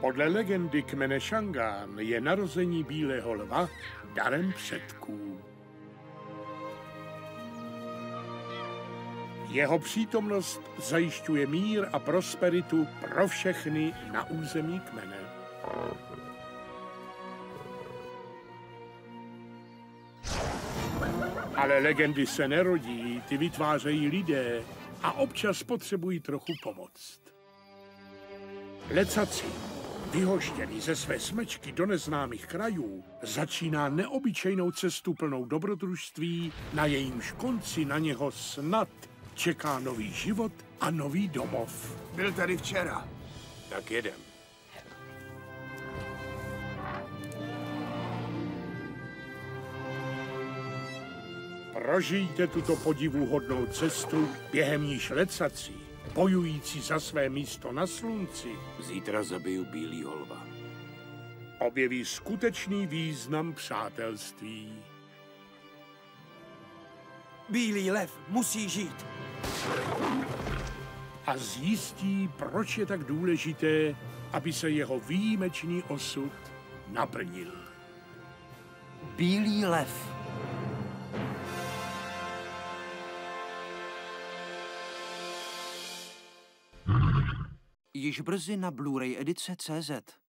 Podle legendy kmene Šangán je narození bílého lva darem předků. Jeho přítomnost zajišťuje mír a prosperitu pro všechny na území kmene. Ale legendy se nerodí, ty vytvářejí lidé a občas potřebují trochu pomoct. Lecaci, vyhoštěný ze své smečky do neznámých krajů, začíná neobyčejnou cestu plnou dobrodružství, na jejímž konci na něho snad čeká nový život a nový domov. Byl tady včera. Tak jedem. Prožijte tuto podivuhodnou cestu, během níž lecací, bojující za své místo na slunci, Zítra zabiju bílýho lva. objeví skutečný význam přátelství. Bílý lev musí žít. A zjistí, proč je tak důležité, aby se jeho výjimečný osud naplnil. Bílý lev. Již brzy na Blu-ray edice.cz.